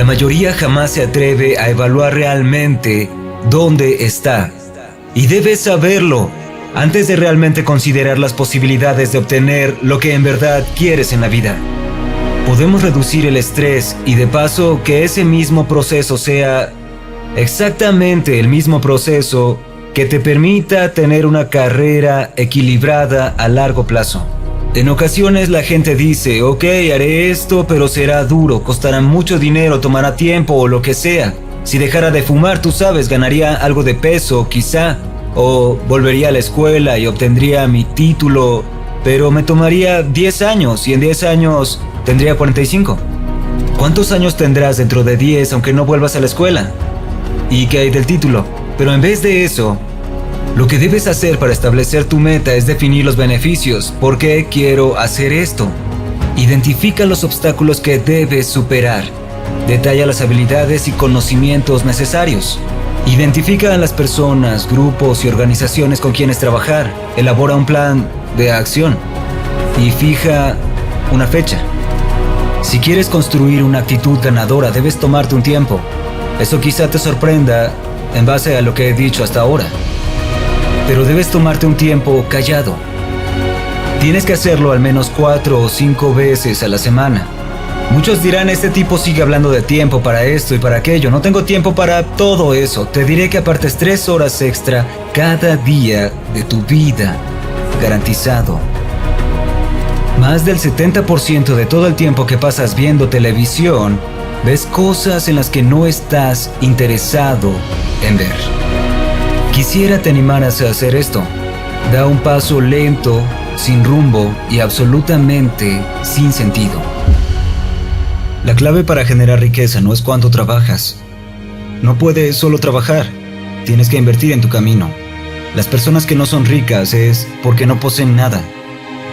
La mayoría jamás se atreve a evaluar realmente dónde está. Y debes saberlo antes de realmente considerar las posibilidades de obtener lo que en verdad quieres en la vida. Podemos reducir el estrés y de paso que ese mismo proceso sea exactamente el mismo proceso que te permita tener una carrera equilibrada a largo plazo. En ocasiones la gente dice, ok, haré esto, pero será duro, costará mucho dinero, tomará tiempo o lo que sea. Si dejara de fumar, tú sabes, ganaría algo de peso, quizá, o volvería a la escuela y obtendría mi título, pero me tomaría 10 años y en 10 años tendría 45. ¿Cuántos años tendrás dentro de 10 aunque no vuelvas a la escuela? ¿Y qué hay del título? Pero en vez de eso, lo que debes hacer para establecer tu meta es definir los beneficios. ¿Por qué quiero hacer esto? Identifica los obstáculos que debes superar. Detalla las habilidades y conocimientos necesarios. Identifica a las personas, grupos y organizaciones con quienes trabajar. Elabora un plan de acción y fija una fecha. Si quieres construir una actitud ganadora, debes tomarte un tiempo. Eso quizá te sorprenda en base a lo que he dicho hasta ahora. Pero debes tomarte un tiempo callado. Tienes que hacerlo al menos 4 o 5 veces a la semana. Muchos dirán, este tipo sigue hablando de tiempo para esto y para aquello. No tengo tiempo para todo eso. Te diré que apartes 3 horas extra cada día de tu vida. Garantizado. Más del 70% de todo el tiempo que pasas viendo televisión, ves cosas en las que no estás interesado en ver. Quisiera te animaras a hacer esto. Da un paso lento, sin rumbo y absolutamente sin sentido. La clave para generar riqueza no es cuánto trabajas. No puedes solo trabajar, tienes que invertir en tu camino. Las personas que no son ricas es porque no poseen nada.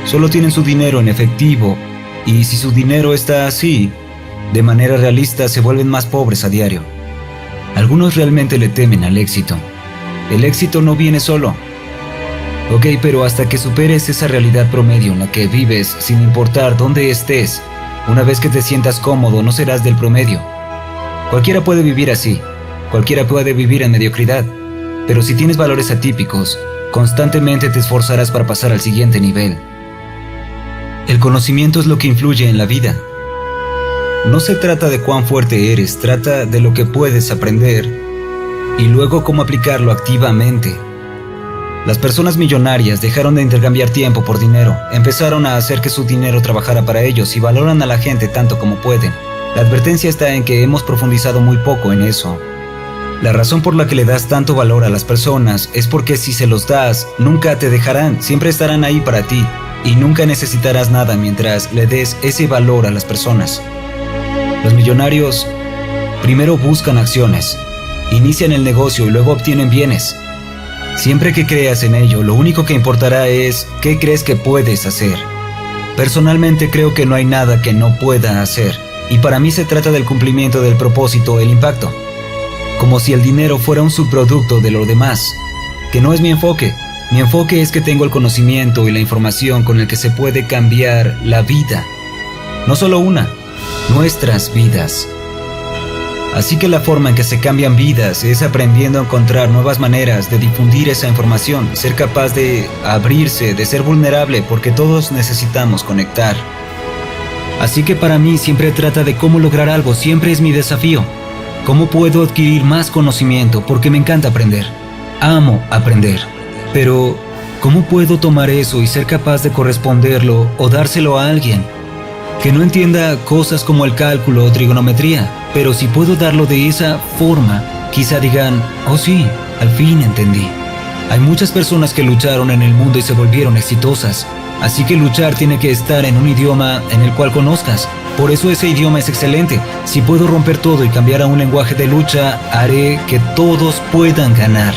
Solo tienen su dinero en efectivo y si su dinero está así, de manera realista se vuelven más pobres a diario. Algunos realmente le temen al éxito. El éxito no viene solo. Ok, pero hasta que superes esa realidad promedio en la que vives sin importar dónde estés, una vez que te sientas cómodo no serás del promedio. Cualquiera puede vivir así, cualquiera puede vivir en mediocridad, pero si tienes valores atípicos, constantemente te esforzarás para pasar al siguiente nivel. El conocimiento es lo que influye en la vida. No se trata de cuán fuerte eres, trata de lo que puedes aprender y luego cómo aplicarlo activamente. Las personas millonarias dejaron de intercambiar tiempo por dinero, empezaron a hacer que su dinero trabajara para ellos y valoran a la gente tanto como pueden. La advertencia está en que hemos profundizado muy poco en eso. La razón por la que le das tanto valor a las personas es porque si se los das, nunca te dejarán, siempre estarán ahí para ti y nunca necesitarás nada mientras le des ese valor a las personas. Los millonarios primero buscan acciones, inician el negocio y luego obtienen bienes. Siempre que creas en ello, lo único que importará es qué crees que puedes hacer. Personalmente creo que no hay nada que no pueda hacer, y para mí se trata del cumplimiento del propósito, el impacto. Como si el dinero fuera un subproducto de lo demás, que no es mi enfoque. Mi enfoque es que tengo el conocimiento y la información con el que se puede cambiar la vida. No solo una, nuestras vidas. Así que la forma en que se cambian vidas es aprendiendo a encontrar nuevas maneras de difundir esa información, ser capaz de abrirse, de ser vulnerable, porque todos necesitamos conectar. Así que para mí siempre trata de cómo lograr algo, siempre es mi desafío. ¿Cómo puedo adquirir más conocimiento? Porque me encanta aprender. Amo aprender. Pero, ¿cómo puedo tomar eso y ser capaz de corresponderlo o dárselo a alguien que no entienda cosas como el cálculo o trigonometría? Pero si puedo darlo de esa forma, quizá digan, oh sí, al fin entendí. Hay muchas personas que lucharon en el mundo y se volvieron exitosas. Así que luchar tiene que estar en un idioma en el cual conozcas. Por eso ese idioma es excelente. Si puedo romper todo y cambiar a un lenguaje de lucha, haré que todos puedan ganar.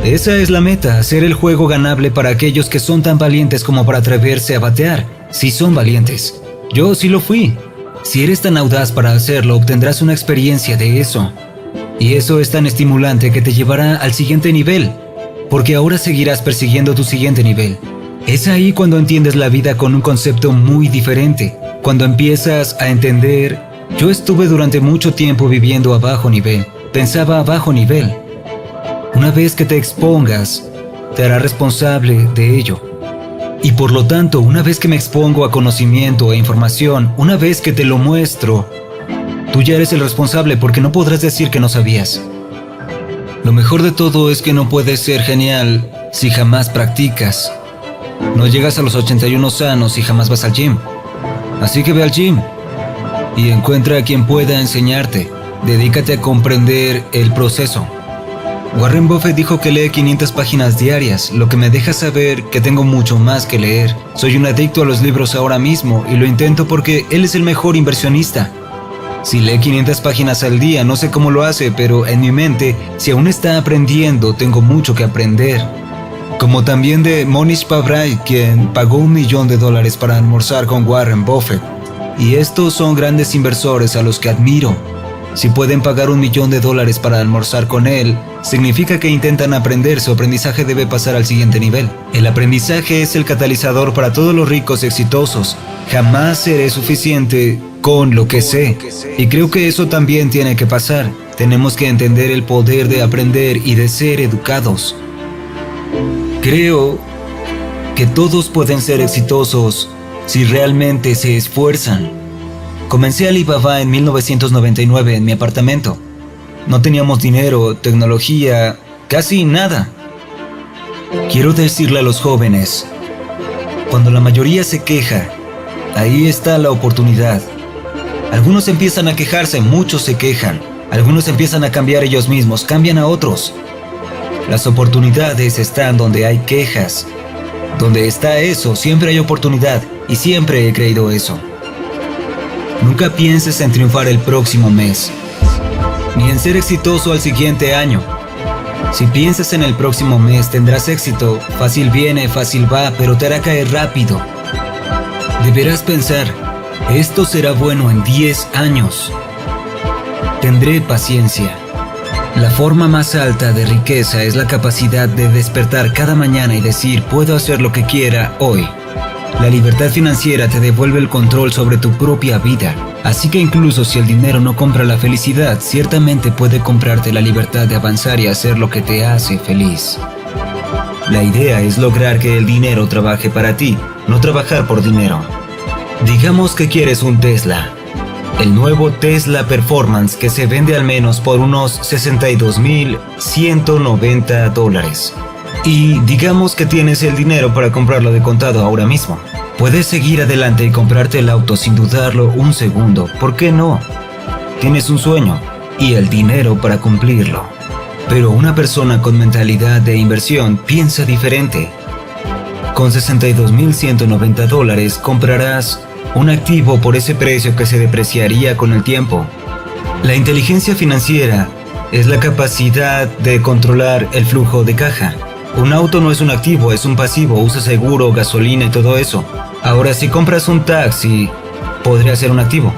Esa es la meta, hacer el juego ganable para aquellos que son tan valientes como para atreverse a batear, si son valientes. Yo sí lo fui. Si eres tan audaz para hacerlo, obtendrás una experiencia de eso. Y eso es tan estimulante que te llevará al siguiente nivel, porque ahora seguirás persiguiendo tu siguiente nivel. Es ahí cuando entiendes la vida con un concepto muy diferente, cuando empiezas a entender Yo estuve durante mucho tiempo viviendo a bajo nivel. Pensaba a bajo nivel. Una vez que te expongas, te hará responsable de ello. Y por lo tanto, una vez que me expongo a conocimiento e información, una vez que te lo muestro, tú ya eres el responsable porque no podrás decir que no sabías. Lo mejor de todo es que no puedes ser genial si jamás practicas. No llegas a los 81 sanos y jamás vas al gym. Así que ve al gym y encuentra a quien pueda enseñarte. Dedícate a comprender el proceso. Warren Buffett dijo que lee 500 páginas diarias, lo que me deja saber que tengo mucho más que leer. Soy un adicto a los libros ahora mismo y lo intento porque él es el mejor inversionista. Si lee 500 páginas al día, no sé cómo lo hace, pero en mi mente, si aún está aprendiendo, tengo mucho que aprender. Como también de Mohnish Pabrai, quien pagó $1 millón para almorzar con Warren Buffett. Y estos son grandes inversores a los que admiro. Si pueden pagar $1 millón para almorzar con él, significa que intentan aprender. Su aprendizaje debe pasar al siguiente nivel. El aprendizaje es el catalizador para todos los ricos exitosos. Jamás seré suficiente con lo que sé. Y creo que eso también tiene que pasar. Tenemos que entender el poder de aprender y de ser educados. Creo que todos pueden ser exitosos si realmente se esfuerzan. Comencé Alibaba en 1999 en mi apartamento. No teníamos dinero, tecnología, casi nada. Quiero decirle a los jóvenes, cuando la mayoría se queja, ahí está la oportunidad. Algunos empiezan a quejarse, muchos se quejan. Algunos empiezan a cambiar ellos mismos, cambian a otros. Las oportunidades están donde hay quejas. Donde está eso, siempre hay oportunidad, y siempre he creído eso. Nunca pienses en triunfar el próximo mes, ni en ser exitoso al siguiente año. Si piensas en el próximo mes, tendrás éxito. Fácil viene, fácil va, pero te hará caer rápido. Deberás pensar, esto será bueno en 10 años. Tendré paciencia. La forma más alta de riqueza es la capacidad de despertar cada mañana y decir, puedo hacer lo que quiera hoy. La libertad financiera te devuelve el control sobre tu propia vida. Así que incluso si el dinero no compra la felicidad, ciertamente puede comprarte la libertad de avanzar y hacer lo que te hace feliz. La idea es lograr que el dinero trabaje para ti, no trabajar por dinero. Digamos que quieres un Tesla. El nuevo Tesla Performance que se vende al menos por unos $62,190. Y digamos que tienes el dinero para comprarlo de contado ahora mismo. Puedes seguir adelante y comprarte el auto sin dudarlo un segundo. ¿Por qué no? Tienes un sueño y el dinero para cumplirlo. Pero una persona con mentalidad de inversión piensa diferente. Con $62,190 comprarás un activo por ese precio que se depreciaría con el tiempo. La inteligencia financiera es la capacidad de controlar el flujo de caja. Un auto no es un activo, es un pasivo, usa seguro, gasolina y todo eso. Ahora, si compras un taxi, podría ser un activo,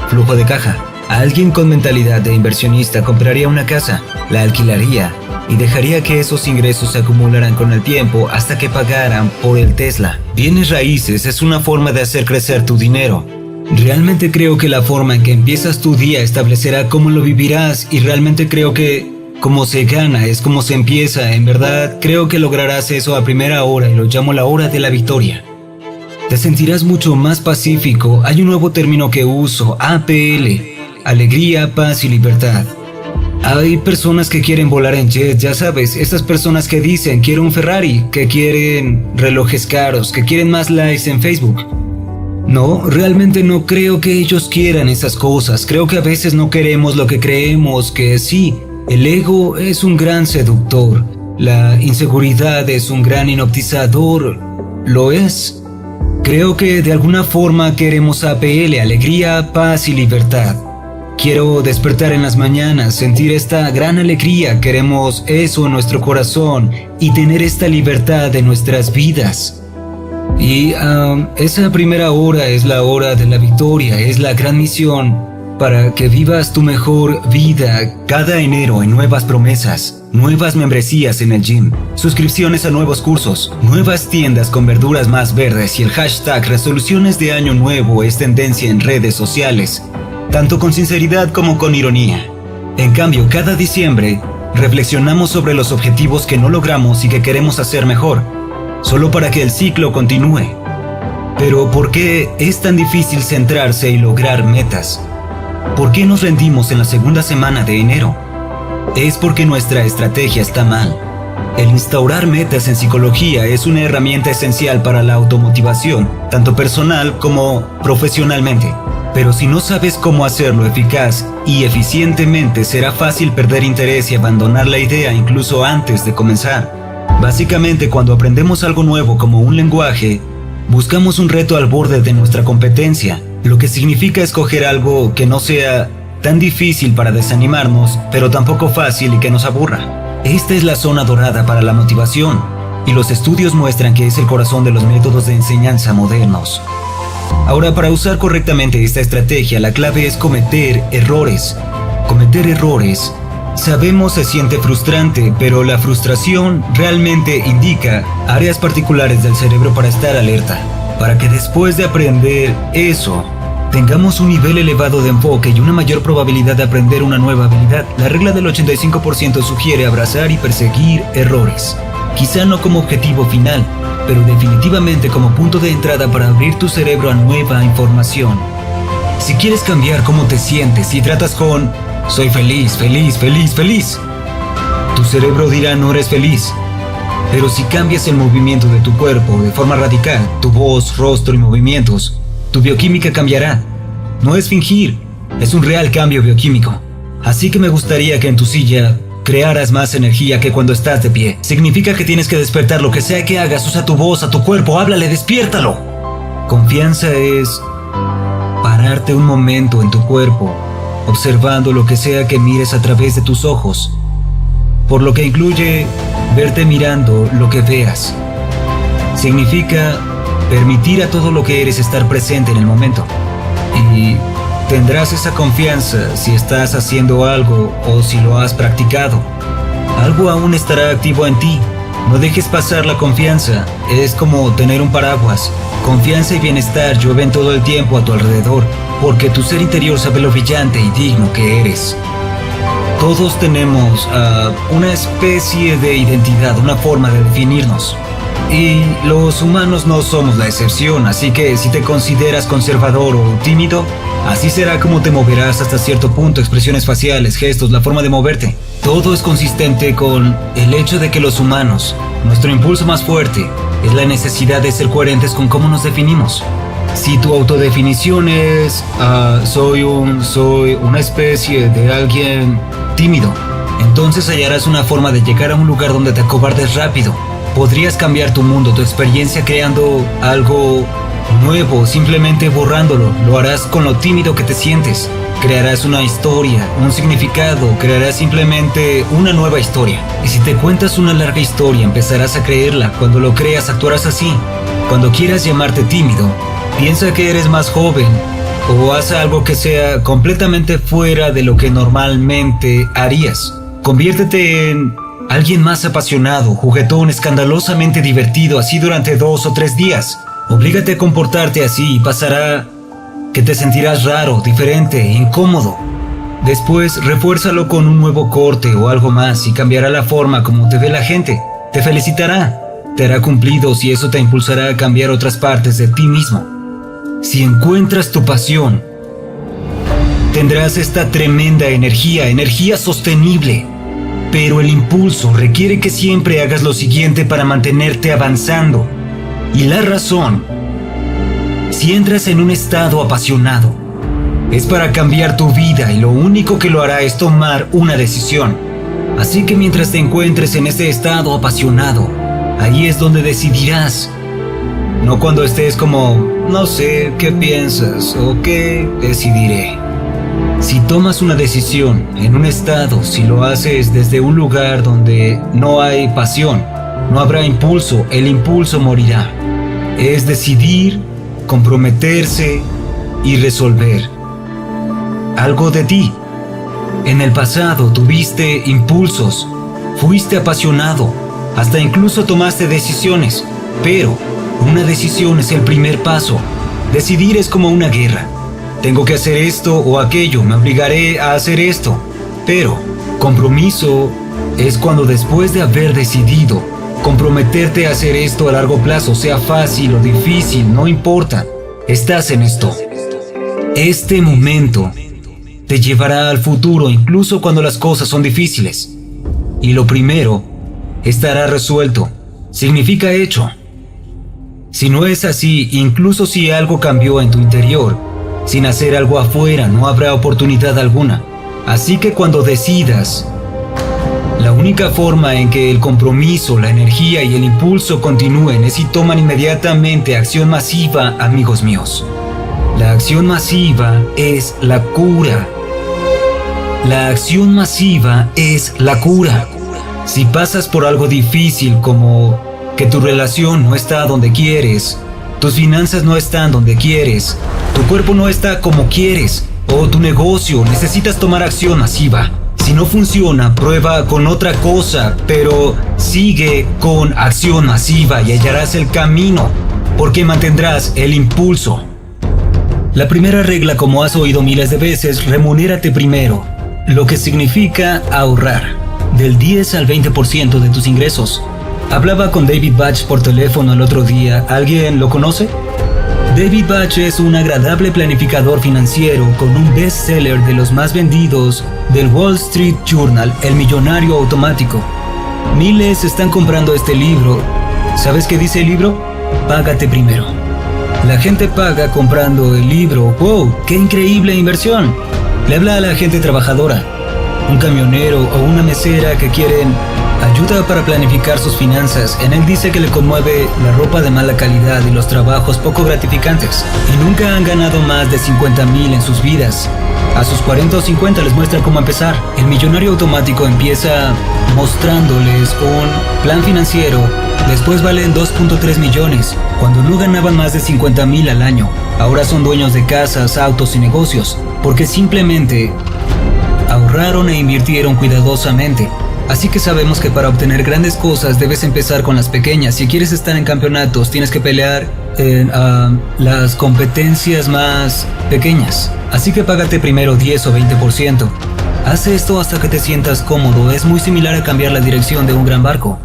flujo de caja. Alguien con mentalidad de inversionista compraría una casa, la alquilaría y dejaría que esos ingresos se acumularan con el tiempo hasta que pagaran por el Tesla. Bienes raíces es una forma de hacer crecer tu dinero. Realmente creo que la forma en que empiezas tu día establecerá cómo lo vivirás y realmente creo que como se gana es como se empieza. En verdad, creo que lograrás eso a primera hora y lo llamo la hora de la victoria. Te sentirás mucho más pacífico. Hay un nuevo término que uso, APL, alegría, paz y libertad. Hay personas que quieren volar en jet, ya sabes, estas personas que dicen quiero un Ferrari, que quieren relojes caros, que quieren más likes en Facebook. No, realmente no creo que ellos quieran esas cosas. Creo que a veces no queremos lo que creemos que sí. El ego es un gran seductor, la inseguridad es un gran hipnotizador, lo es. Creo que de alguna forma queremos APL, alegría, paz y libertad. Quiero despertar en las mañanas, sentir esta gran alegría, queremos eso en nuestro corazón y tener esta libertad en nuestras vidas. Y esa primera hora es la hora de la victoria, es la gran misión. Para que vivas tu mejor vida. Cada enero en nuevas promesas, nuevas membresías en el gym, suscripciones a nuevos cursos, nuevas tiendas con verduras más verdes y el hashtag resoluciones de año nuevo es tendencia en redes sociales. tanto con sinceridad como con ironía. En cambio, cada diciembre, reflexionamos sobre los objetivos que no logramos y que queremos hacer mejor, solo para que el ciclo continúe. Pero ¿por qué es tan difícil centrarse y lograr metas? ¿Por qué nos rendimos en la segunda semana de enero? Es porque nuestra estrategia está mal. El instaurar metas en psicología es una herramienta esencial para la automotivación, tanto personal como profesionalmente. Pero si no sabes cómo hacerlo eficaz y eficientemente, será fácil perder interés y abandonar la idea incluso antes de comenzar. Básicamente, cuando aprendemos algo nuevo como un lenguaje, buscamos un reto al borde de nuestra competencia, lo que significa escoger algo que no sea tan difícil para desanimarnos, pero tampoco fácil y que nos aburra. Esta es la zona dorada para la motivación, y los estudios muestran que es el corazón de los métodos de enseñanza modernos. Ahora, para usar correctamente esta estrategia, la clave es cometer errores. Cometer errores, sabemos, se siente frustrante, pero la frustración realmente indica áreas particulares del cerebro para estar alerta, para que después de aprender eso, tengamos un nivel elevado de enfoque y una mayor probabilidad de aprender una nueva habilidad. La regla del 85% sugiere abrazar y perseguir errores. Quizá no como objetivo final, pero definitivamente como punto de entrada para abrir tu cerebro a nueva información. Si quieres cambiar cómo te sientes y tratas con soy feliz, feliz, feliz, feliz, tu cerebro dirá no eres feliz. Pero si cambias el movimiento de tu cuerpo de forma radical, tu voz, rostro y movimientos, tu bioquímica cambiará. No es fingir, es un real cambio bioquímico. Así que me gustaría que en tu silla crearas más energía que cuando estás de pie. Significa que tienes que despertar lo que sea que hagas. Usa tu voz, a tu cuerpo, háblale, despiértalo. Confianza es pararte un momento en tu cuerpo, observando lo que sea que mires a través de tus ojos, por lo que incluye verte mirando lo que veas. Significa permitir a todo lo que eres estar presente en el momento. Y tendrás esa confianza si estás haciendo algo o si lo has practicado. Algo aún estará activo en ti. No dejes pasar la confianza. Es como tener un paraguas. Confianza y bienestar llueven todo el tiempo a tu alrededor, porque tu ser interior sabe lo brillante y digno que eres. Todos tenemos una especie de identidad, una forma de definirnos. Y los humanos no somos la excepción, así que si te consideras conservador o tímido, así será como te moverás hasta cierto punto, expresiones faciales, gestos, la forma de moverte. Todo es consistente con el hecho de que los humanos, nuestro impulso más fuerte, es la necesidad de ser coherentes con cómo nos definimos. Si tu autodefinición es, soy una especie de alguien tímido, entonces hallarás una forma de llegar a un lugar donde te acobardes rápido. Podrías cambiar tu mundo, tu experiencia creando algo nuevo, simplemente borrándolo. Lo harás con lo tímido que te sientes. Crearás una historia, un significado, crearás simplemente una nueva historia. Y si te cuentas una larga historia, empezarás a creerla. Cuando lo creas, actuarás así. Cuando quieras llamarte tímido, piensa que eres más joven o haz algo que sea completamente fuera de lo que normalmente harías. Conviértete en alguien más apasionado, juguetón, escandalosamente divertido, así durante 2 o 3 días. Oblígate a comportarte así y pasará que te sentirás raro, diferente, incómodo. Después, refuérzalo con un nuevo corte o algo más y cambiará la forma como te ve la gente. Te felicitará, te hará cumplidos y eso te impulsará a cambiar otras partes de ti mismo. Si encuentras tu pasión, tendrás esta tremenda energía sostenible. Pero el impulso requiere que siempre hagas lo siguiente para mantenerte avanzando. Y la razón, si entras en un estado apasionado, es para cambiar tu vida y lo único que lo hará es tomar una decisión. Así que mientras te encuentres en ese estado apasionado, ahí es donde decidirás. No cuando estés como, no sé, ¿qué piensas? ¿O qué decidiré? Si tomas una decisión en un estado, si lo haces desde un lugar donde no hay pasión, no habrá impulso, el impulso morirá. Es decidir, comprometerse y resolver. Algo de ti. En el pasado tuviste impulsos, fuiste apasionado, hasta incluso tomaste decisiones, pero una decisión es el primer paso. Decidir es como una guerra. tengo que hacer esto o aquello, me obligaré a hacer esto. Pero compromiso es cuando después de haber decidido comprometerte a hacer esto a largo plazo, sea fácil o difícil, no importa, estás en esto. Este momento te llevará al futuro incluso cuando las cosas son difíciles. Y lo primero estará resuelto, significa hecho. Si no es así, incluso si algo cambió en tu interior, sin hacer algo afuera no habrá oportunidad alguna. Así que cuando decidas, la única forma en que el compromiso, la energía y el impulso continúen es si toman inmediatamente acción masiva, amigos míos. La acción masiva es la cura. La acción masiva es la cura. Si pasas por algo difícil como que tu relación no está donde quieres, tus finanzas no están donde quieres, tu cuerpo no está como quieres, o tu negocio, necesitas tomar acción masiva. Si no funciona, prueba con otra cosa, pero sigue con acción masiva y hallarás el camino, porque mantendrás el impulso. La primera regla, como has oído miles de veces, remunérate primero, lo que significa ahorrar del 10 al 20% de tus ingresos. Hablaba con David Batch por teléfono el otro día. ¿Alguien lo conoce? David Batch es un agradable planificador financiero con un bestseller de los más vendidos del Wall Street Journal, El millonario automático. Miles están comprando este libro. ¿Sabes qué dice el libro? Págate primero. La gente paga comprando el libro. ¡Wow! ¡Qué increíble inversión! Le habla a la gente trabajadora, un camionero o una mesera que quieren ayuda para planificar sus finanzas. En él dice que le conmueve la ropa de mala calidad y los trabajos poco gratificantes. Y nunca han ganado más de 50,000 en sus vidas. A sus 40 o 50 les muestra cómo empezar. El millonario automático empieza mostrándoles un plan financiero. Después valen 2.3 millones. Cuando no ganaban más de 50,000 al año. Ahora son dueños de casas, autos y negocios. Porque simplemente ahorraron e invirtieron cuidadosamente. Así que sabemos que para obtener grandes cosas debes empezar con las pequeñas. Si quieres estar en campeonatos, tienes que pelear en las competencias más pequeñas. Así que págate primero 10 o 20%. Haz esto hasta que te sientas cómodo. Es muy similar a cambiar la dirección de un gran barco.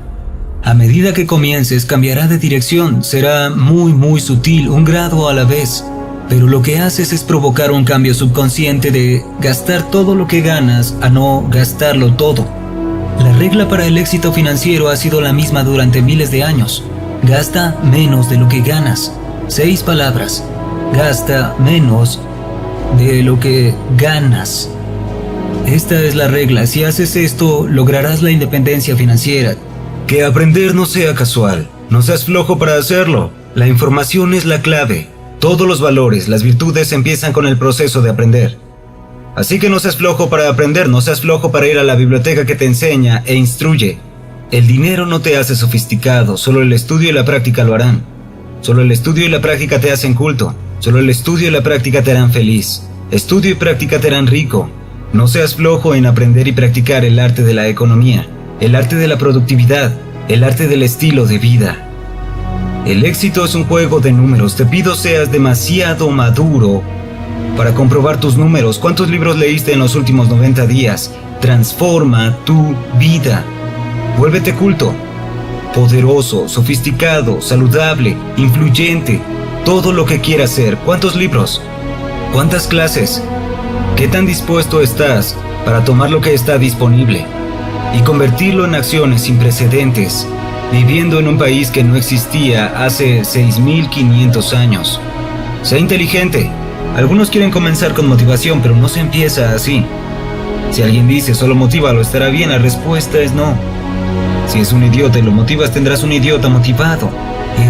A medida que comiences, cambiará de dirección. Será muy sutil, un grado a la vez. Pero lo que haces es provocar un cambio subconsciente de gastar todo lo que ganas a no gastarlo todo. La regla para el éxito financiero ha sido la misma durante miles de años. Gasta menos de lo que ganas. 6 palabras. Gasta menos de lo que ganas. Esta es la regla. Si haces esto, lograrás la independencia financiera. Que aprender no sea casual. No seas flojo para hacerlo. La información es la clave. Todos los valores, las virtudes empiezan con el proceso de aprender. Así que no seas flojo para aprender, no seas flojo para ir a la biblioteca que te enseña e instruye. El dinero no te hace sofisticado, solo el estudio y la práctica lo harán. Solo el estudio y la práctica te hacen culto, solo el estudio y la práctica te harán feliz. Estudio y práctica te harán rico. No seas flojo en aprender y practicar el arte de la economía, el arte de la productividad, el arte del estilo de vida. El éxito es un juego de números, te pido seas demasiado maduro para comprobar tus números. ¿Cuántos libros leíste en los últimos 90 días? Transforma tu vida. Vuélvete culto, poderoso, sofisticado, saludable, influyente, todo lo que quieras ser. ¿Cuántos libros? ¿Cuántas clases? ¿Qué tan dispuesto estás para tomar lo que está disponible y convertirlo en acciones sin precedentes, viviendo en un país que no existía hace 6,500 años? Sé inteligente. Algunos quieren comenzar con motivación, pero no se empieza así. Si alguien dice, solo motívalo, estará bien, la respuesta es no. Si es un idiota y lo motivas, tendrás un idiota motivado.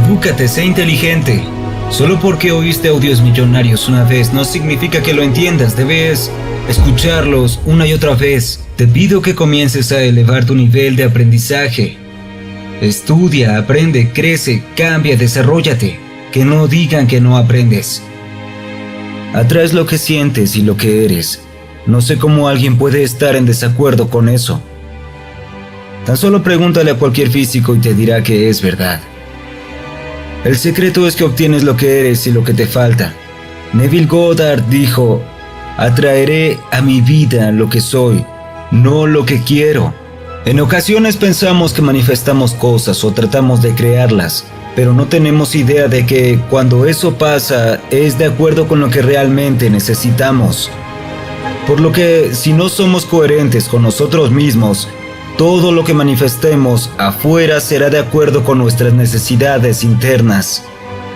Edúcate, sé inteligente. Solo porque oíste audios millonarios una vez, no significa que lo entiendas. Debes escucharlos una y otra vez. Te pido que comiences a elevar tu nivel de aprendizaje. Estudia, aprende, crece, cambia, desarróllate. Que no digan que no aprendes. Atraes lo que sientes y lo que eres. No sé cómo alguien puede estar en desacuerdo con eso. Tan solo pregúntale a cualquier físico y te dirá que es verdad. El secreto es que obtienes lo que eres y lo que te falta. Neville Goddard dijo: atraeré a mi vida lo que soy, no lo que quiero. En ocasiones pensamos que manifestamos cosas o tratamos de crearlas, pero no tenemos idea de que cuando eso pasa es de acuerdo con lo que realmente necesitamos. Por lo que si no somos coherentes con nosotros mismos, todo lo que manifestemos afuera será de acuerdo con nuestras necesidades internas.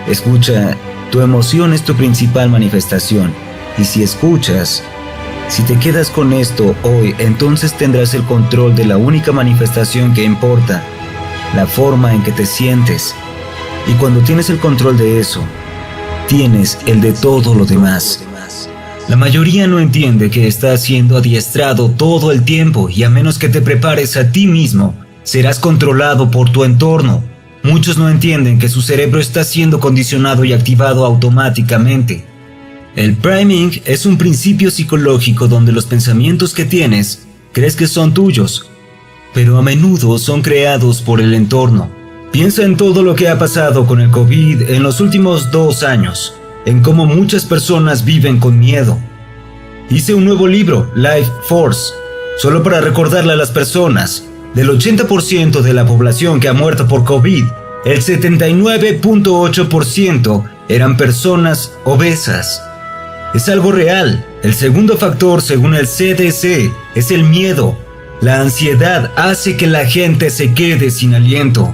Escucha, tu emoción es tu principal manifestación, y si escuchas, si te quedas con esto hoy, entonces tendrás el control de la única manifestación que importa, la forma en que te sientes. Y cuando tienes el control de eso, tienes el de todo lo demás. La mayoría no entiende que estás siendo adiestrado todo el tiempo y a menos que te prepares a ti mismo, serás controlado por tu entorno. Muchos no entienden que su cerebro está siendo condicionado y activado automáticamente. El priming es un principio psicológico donde los pensamientos que tienes crees que son tuyos, pero a menudo son creados por el entorno. Piensa en todo lo que ha pasado con el COVID en los últimos 2 años, en cómo muchas personas viven con miedo. Hice un nuevo libro, Life Force, solo para recordarle a las personas, del 80% de la población que ha muerto por COVID, el 79.8% eran personas obesas. Es algo real. El segundo factor, según el CDC, es el miedo. La ansiedad hace que la gente se quede sin aliento,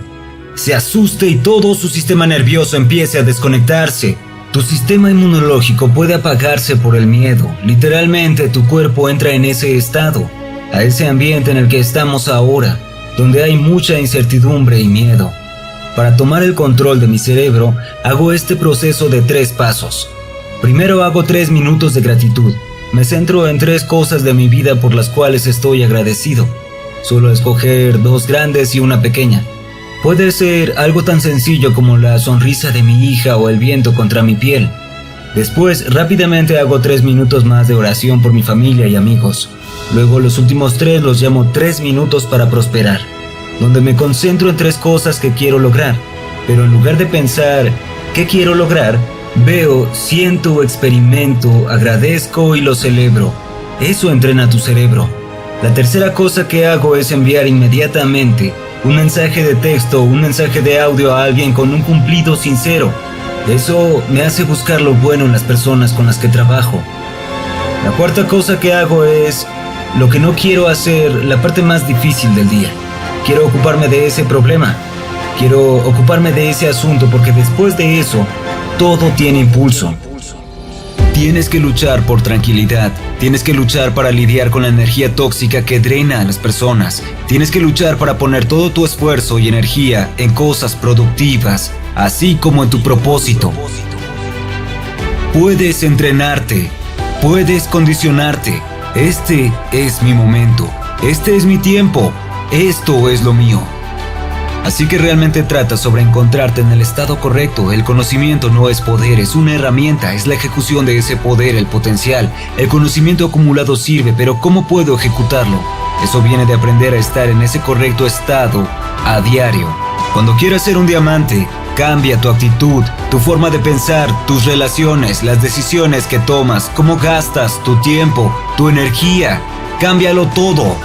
se asuste y todo su sistema nervioso empiece a desconectarse. Tu sistema inmunológico puede apagarse por el miedo. Literalmente tu cuerpo entra en ese estado, a ese ambiente en el que estamos ahora, donde hay mucha incertidumbre y miedo. Para tomar el control de mi cerebro, hago este proceso de 3 pasos. Primero hago 3 minutos de gratitud. Me centro en 3 cosas de mi vida por las cuales estoy agradecido. Suelo escoger 2 grandes y una pequeña. Puede ser algo tan sencillo como la sonrisa de mi hija o el viento contra mi piel. Después, rápidamente hago 3 minutos más de oración por mi familia y amigos. Luego los últimos 3 los llamo 3 minutos para prosperar, donde me concentro en 3 cosas que quiero lograr. Pero en lugar de pensar ¿qué quiero lograr?, veo, siento, experimento, agradezco y lo celebro. Eso entrena tu cerebro. La tercera cosa que hago es enviar inmediatamente un mensaje de texto o un mensaje de audio a alguien con un cumplido sincero. Eso me hace buscar lo bueno en las personas con las que trabajo. La cuarta cosa que hago es lo que no quiero hacer, la parte más difícil del día. Quiero ocuparme de ese problema. Quiero ocuparme de ese asunto porque después de eso, todo tiene impulso. Tienes que luchar por tranquilidad, tienes que luchar para lidiar con la energía tóxica que drena a las personas, tienes que luchar para poner todo tu esfuerzo y energía en cosas productivas, así como en tu propósito. Puedes entrenarte, puedes condicionarte. Este es mi momento, este es mi tiempo, esto es lo mío. Así que realmente trata sobre encontrarte en el estado correcto. El conocimiento no es poder, es una herramienta, es la ejecución de ese poder, el potencial. El conocimiento acumulado sirve, pero ¿cómo puedo ejecutarlo? Eso viene de aprender a estar en ese correcto estado a diario. Cuando quieras ser un diamante, cambia tu actitud, tu forma de pensar, tus relaciones, las decisiones que tomas, cómo gastas tu tiempo, tu energía. Cámbialo todo.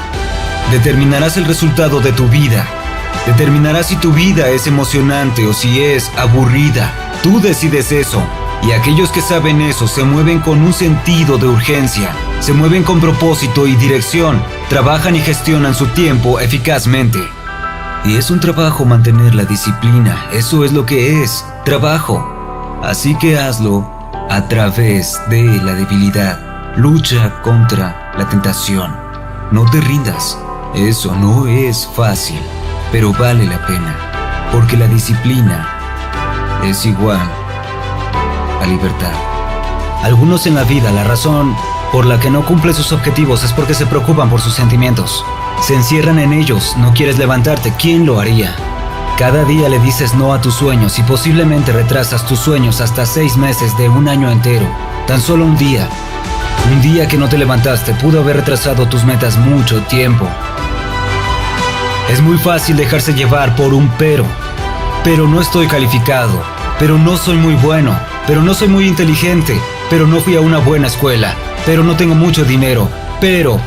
Determinarás el resultado de tu vida. Determinarás si tu vida es emocionante o si es aburrida. Tú decides eso. Y aquellos que saben eso se mueven con un sentido de urgencia. Se mueven con propósito y dirección. Trabajan y gestionan su tiempo eficazmente. Y es un trabajo mantener la disciplina. Eso es lo que es, trabajo. Así que hazlo a través de la debilidad. Lucha contra la tentación. No te rindas. Eso no es fácil, pero vale la pena, porque la disciplina es igual a libertad. Algunos en la vida, la razón por la que no cumplen sus objetivos es porque se preocupan por sus sentimientos. Se encierran en ellos, no quieres levantarte, ¿quién lo haría? Cada día le dices no a tus sueños y posiblemente retrasas tus sueños hasta 6 meses de un año entero. Tan solo un día que no te levantaste pudo haber retrasado tus metas mucho tiempo. Es muy fácil dejarse llevar por un pero no estoy calificado, pero no soy muy bueno, pero no soy muy inteligente, pero no fui a una buena escuela, pero no tengo mucho dinero, pero,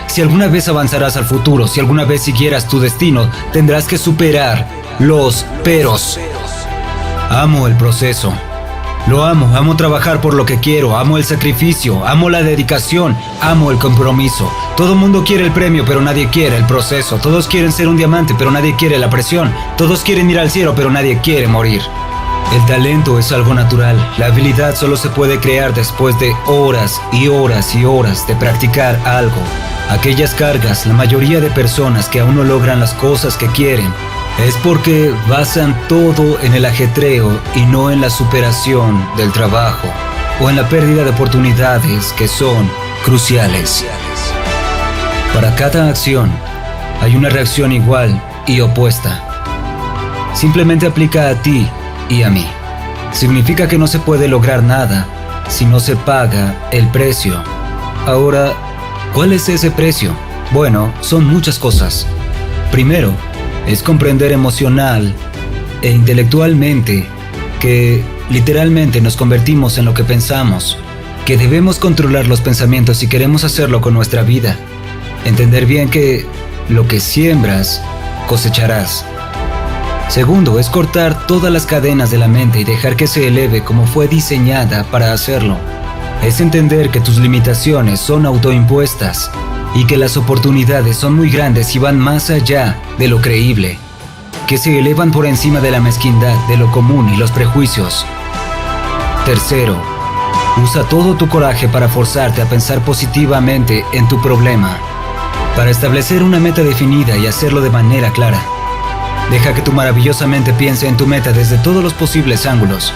si alguna vez avanzarás al futuro, si alguna vez siguieras tu destino, tendrás que superar los peros. Amo el proceso. Lo amo trabajar por lo que quiero, amo el sacrificio, amo la dedicación, amo el compromiso. Todo el mundo quiere el premio, pero nadie quiere el proceso. Todos quieren ser un diamante, pero nadie quiere la presión. Todos quieren ir al cielo, pero nadie quiere morir. El talento es algo natural. La habilidad solo se puede crear después de horas y horas y horas de practicar algo. Aquellas cargas, la mayoría de personas que aún no logran las cosas que quieren, es porque basan todo en el ajetreo y no en la superación del trabajo o en la pérdida de oportunidades que son cruciales. Para cada acción hay una reacción igual y opuesta. Simplemente aplica a ti y a mí. Significa que no se puede lograr nada si no se paga el precio. Ahora, ¿cuál es ese precio? Bueno, son muchas cosas. Primero, es comprender emocional e intelectualmente que literalmente nos convertimos en lo que pensamos, que debemos controlar los pensamientos si queremos hacerlo con nuestra vida. Entender bien que lo que siembras, cosecharás. Segundo, es cortar todas las cadenas de la mente y dejar que se eleve como fue diseñada para hacerlo. Es entender que tus limitaciones son autoimpuestas y que las oportunidades son muy grandes y van más allá de lo creíble, que se elevan por encima de la mezquindad, de lo común y los prejuicios. Tercero, usa todo tu coraje para forzarte a pensar positivamente en tu problema, para establecer una meta definida y hacerlo de manera clara. Deja que tu maravillosa mente piense en tu meta desde todos los posibles ángulos.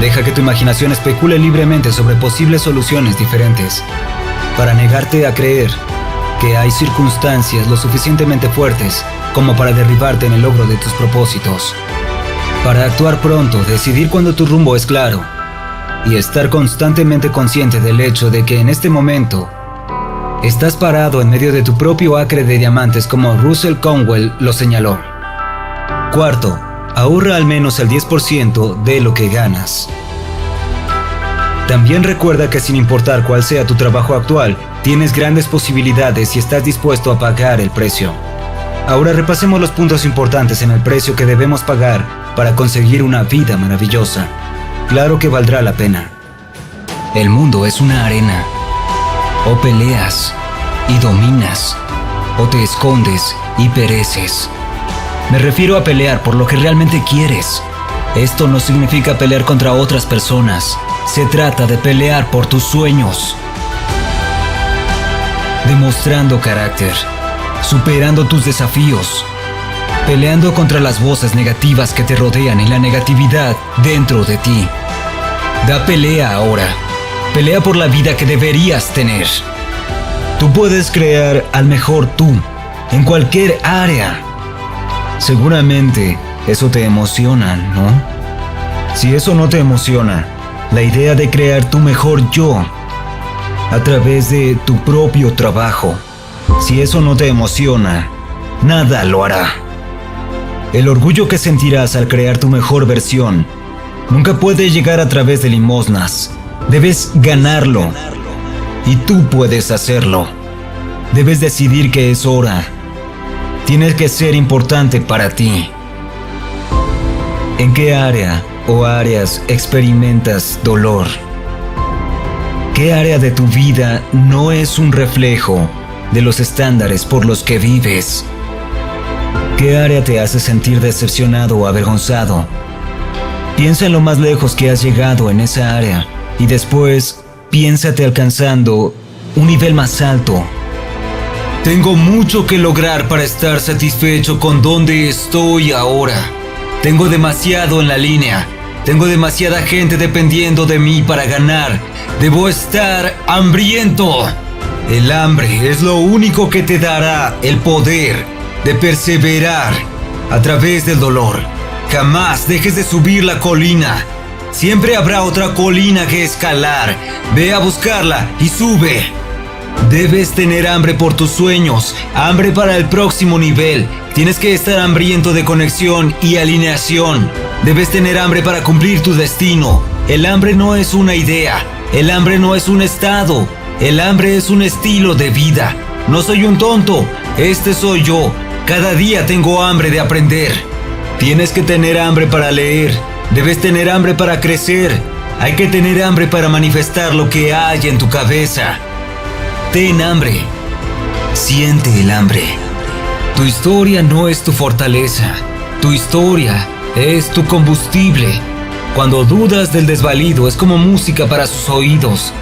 Deja que tu imaginación especule libremente sobre posibles soluciones diferentes, para negarte a creer que hay circunstancias lo suficientemente fuertes como para derribarte en el logro de tus propósitos. Para actuar pronto, decidir cuando tu rumbo es claro y estar constantemente consciente del hecho de que en este momento estás parado en medio de tu propio acre de diamantes, como Russell Conwell lo señaló. Cuarto, ahorra al menos el 10% de lo que ganas. También recuerda que sin importar cuál sea tu trabajo actual, tienes grandes posibilidades si estás dispuesto a pagar el precio. Ahora repasemos los puntos importantes en el precio que debemos pagar para conseguir una vida maravillosa. Claro que valdrá la pena. El mundo es una arena. O peleas y dominas, o te escondes y pereces. Me refiero a pelear por lo que realmente quieres. Esto no significa pelear contra otras personas. Se trata de pelear por tus sueños. Demostrando carácter, superando tus desafíos, peleando contra las voces negativas que te rodean y la negatividad dentro de ti. Da pelea ahora. Pelea por la vida que deberías tener. Tú puedes crear al mejor tú, en cualquier área. Seguramente eso te emociona, ¿no? Si eso no te emociona, la idea de crear tu mejor yo a través de tu propio trabajo, si eso no te emociona, nada lo hará. El orgullo que sentirás al crear tu mejor versión nunca puede llegar a través de limosnas. Debes ganarlo, y tú puedes hacerlo. Debes decidir que es hora. Tienes que ser importante para ti. ¿En qué área o áreas experimentas dolor? ¿Qué área de tu vida no es un reflejo de los estándares por los que vives? ¿Qué área te hace sentir decepcionado o avergonzado? Piensa en lo más lejos que has llegado en esa área y después piénsate alcanzando un nivel más alto. Tengo mucho que lograr para estar satisfecho con donde estoy ahora. Tengo demasiado en la línea. Tengo demasiada gente dependiendo de mí para ganar. Debo estar hambriento. El hambre es lo único que te dará el poder de perseverar a través del dolor. Jamás dejes de subir la colina. Siempre habrá otra colina que escalar. Ve a buscarla y sube. Debes tener hambre por tus sueños, hambre para el próximo nivel. Tienes que estar hambriento de conexión y alineación. Debes tener hambre para cumplir tu destino. El hambre no es una idea, el hambre no es un estado, el hambre es un estilo de vida. No soy un tonto, este soy yo. Cada día tengo hambre de aprender. Tienes que tener hambre para leer, debes tener hambre para crecer. Hay que tener hambre para manifestar lo que hay en tu cabeza. Ten hambre. Siente el hambre. Tu historia no es tu fortaleza. Tu historia es tu combustible. Cuando dudas del desvalido es como música para sus oídos.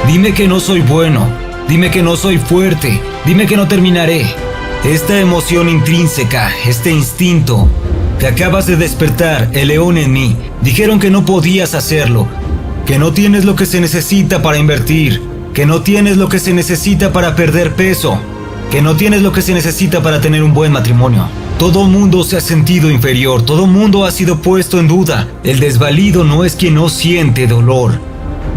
Dime que no soy bueno. Dime que no soy fuerte. Dime que no terminaré. Esta emoción intrínseca, este instinto que acabas de despertar, el león en mí. Dijeron que no podías hacerlo. Que no tienes lo que se necesita para invertir. Que no tienes lo que se necesita para perder peso, que no tienes lo que se necesita para tener un buen matrimonio. Todo mundo se ha sentido inferior, todo mundo ha sido puesto en duda. El desvalido no es quien no siente dolor,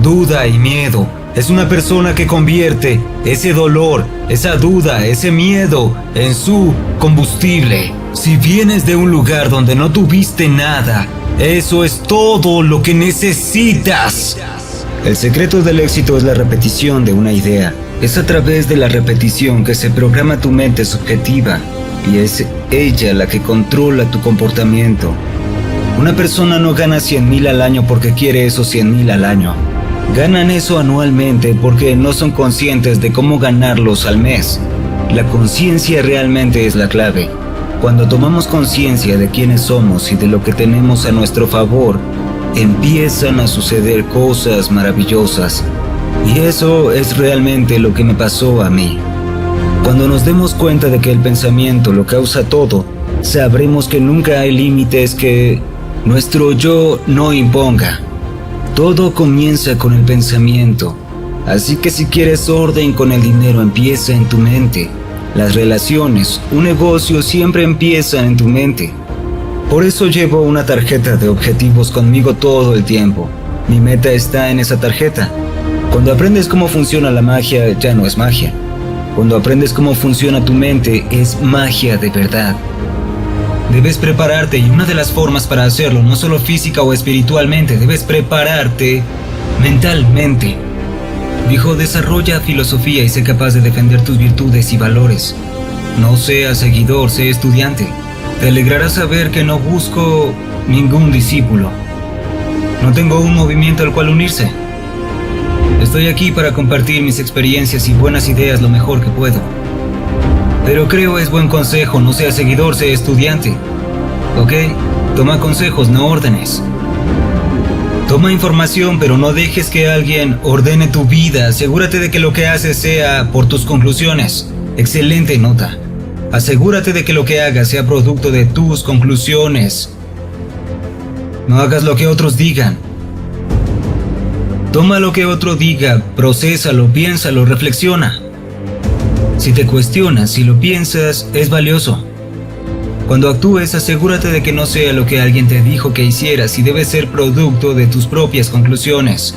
duda y miedo. Es una persona que convierte ese dolor, esa duda, ese miedo en su combustible. Si vienes de un lugar donde no tuviste nada, eso es todo lo que necesitas. El secreto del éxito es la repetición de una idea. Es a través de la repetición que se programa tu mente subjetiva y es ella la que controla tu comportamiento. Una persona no gana 100,000 al año porque quiere esos 100,000 al año. Ganan eso anualmente porque no son conscientes de cómo ganarlos al mes. La conciencia realmente es la clave. Cuando tomamos conciencia de quiénes somos y de lo que tenemos a nuestro favor, empiezan a suceder cosas maravillosas. Y eso es realmente lo que me pasó a mí. Cuando nos demos cuenta de que el pensamiento lo causa todo, sabremos que nunca hay límites que nuestro yo no imponga. Todo comienza con el pensamiento. Así que si quieres orden con el dinero, empieza en tu mente. Las relaciones, un negocio siempre empiezan en tu mente. Por eso llevo una tarjeta de objetivos conmigo todo el tiempo. Mi meta está en esa tarjeta. Cuando aprendes cómo funciona la magia, ya no es magia. Cuando aprendes cómo funciona tu mente, es magia de verdad. Debes prepararte y una de las formas para hacerlo, no solo física o espiritualmente, debes prepararte mentalmente. Dijo, desarrolla filosofía y sé capaz de defender tus virtudes y valores. No seas seguidor, sé estudiante. Te alegrará saber que no busco ningún discípulo. No tengo un movimiento al cual unirse. Estoy aquí para compartir mis experiencias y buenas ideas lo mejor que puedo. Pero creo es buen consejo, no seas seguidor, sé estudiante. ¿Ok? Toma consejos, no órdenes. Toma información, pero no dejes que alguien ordene tu vida. Asegúrate de que lo que haces sea por tus conclusiones. Excelente nota. Asegúrate de que lo que hagas sea producto de tus conclusiones. No hagas lo que otros digan. Toma lo que otro diga, procésalo, piénsalo, reflexiona. Si te cuestionas, si lo piensas, es valioso. Cuando actúes, asegúrate de que no sea lo que alguien te dijo que hicieras y debe ser producto de tus propias conclusiones.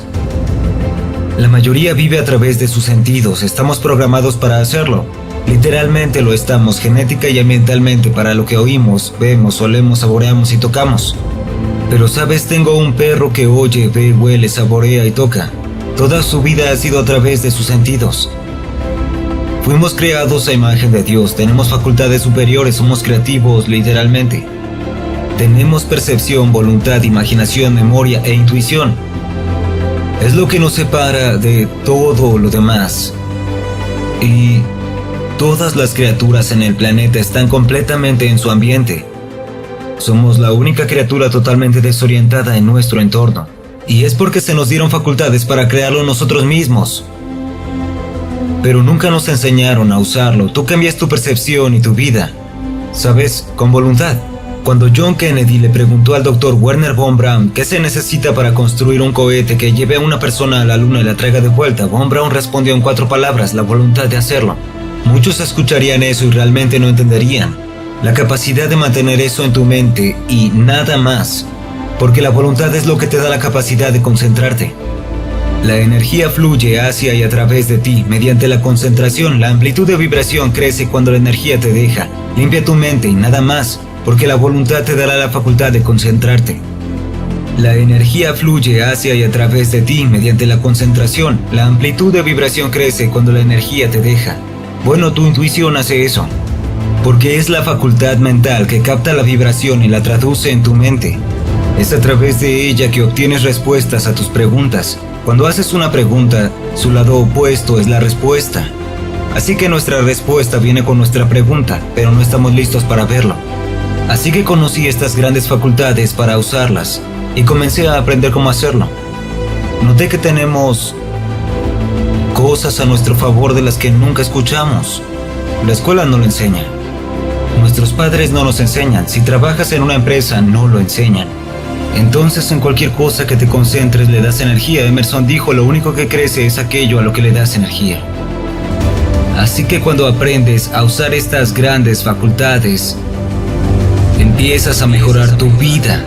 La mayoría vive a través de sus sentidos, estamos programados para hacerlo. Literalmente lo estamos, genética y ambientalmente, para lo que oímos, vemos, olemos, saboreamos y tocamos. Pero sabes, tengo un perro que oye, ve, huele, saborea y toca. Toda su vida ha sido a través de sus sentidos. Fuimos creados a imagen de Dios, tenemos facultades superiores, somos creativos literalmente. Tenemos percepción, voluntad, imaginación, memoria e intuición. Es lo que nos separa de todo lo demás. Y todas las criaturas en el planeta están completamente en su ambiente. Somos la única criatura totalmente desorientada en nuestro entorno. Y es porque se nos dieron facultades para crearlo nosotros mismos. Pero nunca nos enseñaron a usarlo. Tú cambias tu percepción y tu vida, ¿sabes? Con voluntad. Cuando John Kennedy le preguntó al Dr. Werner von Braun qué se necesita para construir un cohete que lleve a una persona a la luna y la traiga de vuelta, von Braun respondió en 4 palabras: la voluntad de hacerlo. Muchos escucharían eso y realmente no entenderían. La capacidad de mantener eso en tu mente y nada más. Porque la voluntad es lo que te da la capacidad de concentrarte. La energía fluye hacia y a través de ti mediante la concentración. La amplitud de vibración crece cuando la energía te deja. Limpia tu mente y nada más, porque la voluntad te dará la facultad de concentrarte. La energía fluye hacia y a través de ti mediante la concentración. La amplitud de vibración crece cuando la energía te deja. Bueno, tu intuición hace eso, porque es la facultad mental que capta la vibración y la traduce en tu mente. Es a través de ella que obtienes respuestas a tus preguntas. Cuando haces una pregunta, su lado opuesto es la respuesta. Así que nuestra respuesta viene con nuestra pregunta, pero no estamos listos para verlo. Así que conocí estas grandes facultades para usarlas y comencé a aprender cómo hacerlo. Noté que tenemos cosas a nuestro favor de las que nunca escuchamos. La escuela no lo enseña. Nuestros padres no nos enseñan. Si trabajas en una empresa, no lo enseñan. Entonces, en cualquier cosa que te concentres le das energía. Emerson dijo, lo único que crece es aquello a lo que le das energía. Así que cuando aprendes a usar estas grandes facultades, empiezas a mejorar tu vida.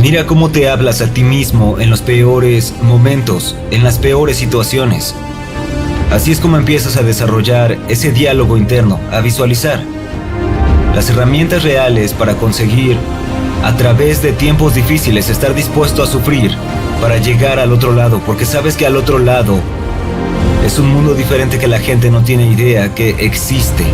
Mira cómo te hablas a ti mismo en los peores momentos, en las peores situaciones. Así es como empiezas a desarrollar ese diálogo interno, a visualizar las herramientas reales para conseguir, a través de tiempos difíciles, estar dispuesto a sufrir para llegar al otro lado, porque sabes que al otro lado es un mundo diferente que la gente no tiene idea que existe.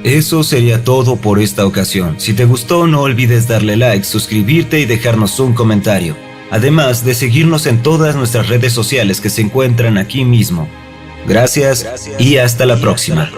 Eso sería todo por esta ocasión. Si te gustó, no olvides darle like, suscribirte y dejarnos un comentario. Además de seguirnos en todas nuestras redes sociales que se encuentran aquí mismo. Gracias y hasta la próxima.